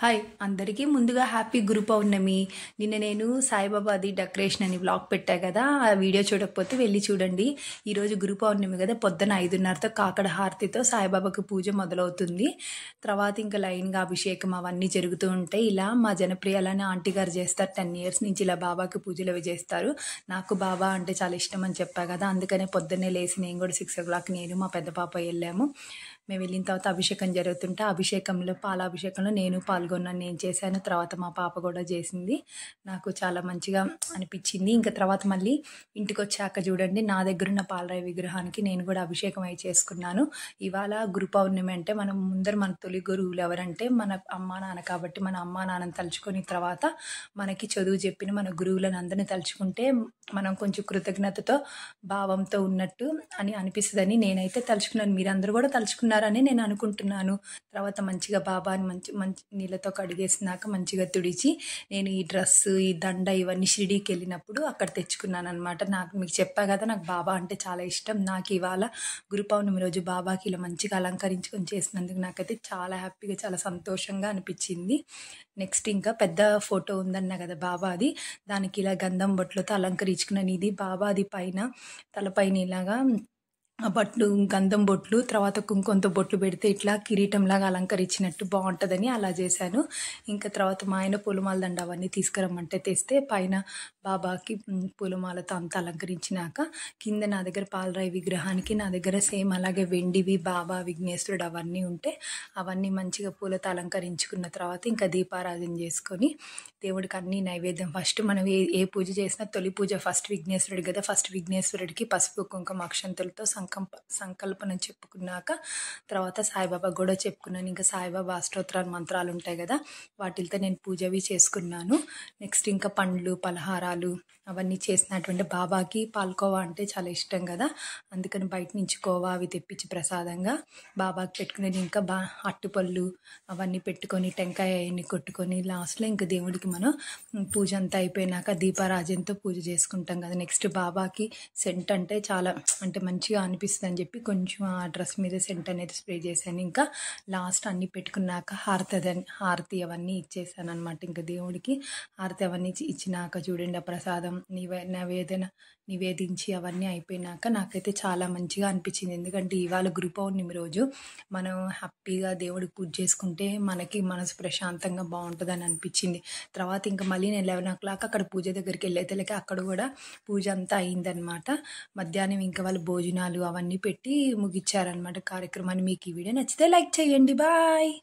Hi అందరికీ ముందుగా happy గురు పౌర్ణమి. నిన్న నేను సాయిబాబాది డెకరేషన్ అని వ్లాగ్ పెట్టా కదా, ఆ వీడియో చూడకపోతే వెళ్ళి చూడండి. ఈరోజు గురు పౌర్ణమి కదా, పొద్దున 5:30తో కాకడ హారతితో సాయిబాబాకి పూజ మొదలవుతుంది. తర్వాత ఇంకా లైన్గా అభిషేకం అవన్నీ జరుగుతూ ఉంటాయి. ఇలా మా జనప్రియాలని ఆంటీ గారు చేస్తారు. 10 years నుంచి ఇలా బాబాకి పూజలు అవి చేస్తారు. నాకు బాబా అంటే చాలా ఇష్టం అని చెప్పా కదా, అందుకనే పొద్దున్నే లేచి నేను కూడా 6 o'clock నేను మా పెద్ద పాప వెళ్ళాము. మేము వెళ్ళిన తర్వాత అభిషేకం జరుగుతుంటే అభిషేకంలో పాలాభిషేకంలో నేను పాల్గొన్నాను, నేను చేశాను. తర్వాత మా పాప కూడా చేసింది. నాకు చాలా మంచిగా అనిపించింది. ఇంకా తర్వాత మళ్ళీ ఇంటికి వచ్చాక చూడండి, నా దగ్గర ఉన్న పాలరాయి విగ్రహానికి నేను కూడా అభిషేకం అయి చేసుకున్నాను. ఇవాళ గురు పౌర్ణమి అంటే మనం ముందర మన తొలి గురువులు ఎవరంటే మన అమ్మా నాన్న. కాబట్టి మన అమ్మా నాన్నని తలుచుకుని తర్వాత మనకి చదువు చెప్పిన మన గురువులను అందరినీ తలుచుకుంటే మనం కొంచెం కృతజ్ఞతతో భావంతో ఉన్నట్టు అని అనిపిస్తుందని నేనైతే తలుచుకున్నాను. మీరందరూ కూడా తలుచుకున్నారని నేను అనుకుంటున్నాను. తర్వాత మంచిగా బాబాని మంచి మంచి నీళ్ళతో కడిగేసినాక మంచిగా తుడిచి నేను ఈ డ్రెస్సు ఈ దండ ఇవన్నీ షిరిడీకి వెళ్ళినప్పుడు అక్కడ తెచ్చుకున్నాను అనమాట. నాకు మీకు చెప్పా కదా, నాకు బాబా అంటే చాలా ఇష్టం. నాకు ఇవాళ గురు పౌర్ణమి రోజు బాబాకి ఇలా మంచిగా అలంకరించుకొని చేసినందుకు నాకైతే చాలా హ్యాపీగా చాలా సంతోషంగా అనిపించింది. నెక్స్ట్ ఇంకా పెద్ద ఫోటో ఉందన్నా కదా బాబాది, దానికి ఇలా గంధం బొట్లతో అలంకరించుకున్నాను. ఇది బాబాది పైన తలపైన ఇలాగా ఆ బొట్లు గంధం బొట్లు తర్వాత కుంకుమతో బొట్లు పెడితే ఇట్లా కిరీటంలాగా అలంకరించినట్టు బాగుంటుందని అలా చేశాను. ఇంకా తర్వాత మా ఆయన పూలమాల దండ అవన్నీ తీసుకురమ్మంటే తెస్తే పైన బాబాకి పూలమాలతో అంతా అలంకరించినాక కింద నా దగ్గర పాలరాయి విగ్రహానికి నా దగ్గర సేమ్ అలాగే వెండివి బాబా విఘ్నేశ్వరుడు అవన్నీ ఉంటే అవన్నీ మంచిగా పూలతో అలంకరించుకున్న తర్వాత ఇంకా దీపారాధన చేసుకొని దేవుడికి అన్ని నైవేద్యం ఫస్ట్ మనం ఏ పూజ చేసినా తొలి పూజ ఫస్ట్ విఘ్నేశ్వరుడు కదా, ఫస్ట్ విఘ్నేశ్వరుడికి పసుపు కుంకుమ అక్షంతలతో సంకల్పన చెప్పుకున్నాక తర్వాత సాయిబాబా కూడా చెప్పుకున్నాను. ఇంకా సాయిబాబా అష్టోత్తరాలు మంత్రాలు ఉంటాయి కదా, వాటితో నేను పూజవి చేసుకున్నాను. నెక్స్ట్ ఇంకా పండ్లు పలహారాలు అవన్నీ చేసినటువంటి బాబాకి పాల్కోవా అంటే చాలా ఇష్టం కదా, అందుకని బయట నుంచి కోవా అవి తెప్పించి ప్రసాదంగా బాబాకి పెట్టుకునేది. ఇంకా అట్టుపళ్ళు అవన్నీ పెట్టుకొని టెంకాయ అవన్నీ కొట్టుకొని లాస్ట్లో ఇంకా దేవుడికి మనం పూజ అంతా అయిపోయినాక దీపారాజనతో పూజ చేసుకుంటాం కదా. నెక్స్ట్ బాబాకి సెంట్ అంటే చాలా అంటే మంచిగా అనిపిస్తుంది అని చెప్పి కొంచెం ఆ డ్రెస్ మీద సెంట్ అనేది స్ప్రే చేశాను. ఇంకా లాస్ట్ అన్నీ పెట్టుకున్నాక హారతి అవన్నీ ఇచ్చేసాను అనమాట. ఇంకా దేవుడికి హారతి అవన్నీ ఇచ్చినాక చూడండి ఆ ప్రసాదం నివేదించి అవన్నీ అయిపోయినాక నాకైతే చాలా మంచిగా అనిపించింది. ఎందుకంటే ఇవాళ గురు పౌర్ణమి రోజు మనం హ్యాపీగా దేవుడికి పూజ చేసుకుంటే మనకి మనసు ప్రశాంతంగా బాగుంటుందని అనిపించింది. తర్వాత ఇంకా మళ్ళీ నేను 11 o'clock అక్కడ పూజ దగ్గరికి వెళ్ళేతలకి అక్కడ కూడా పూజ అంతా అయిందనమాట. మధ్యాహ్నం ఇంకా వాళ్ళు భోజనాలు అవన్నీ పెట్టి ముగిచ్చారనమాట కార్యక్రమాన్ని. మీకు ఈ వీడియో నచ్చితే లైక్ చేయండి. బాయ్.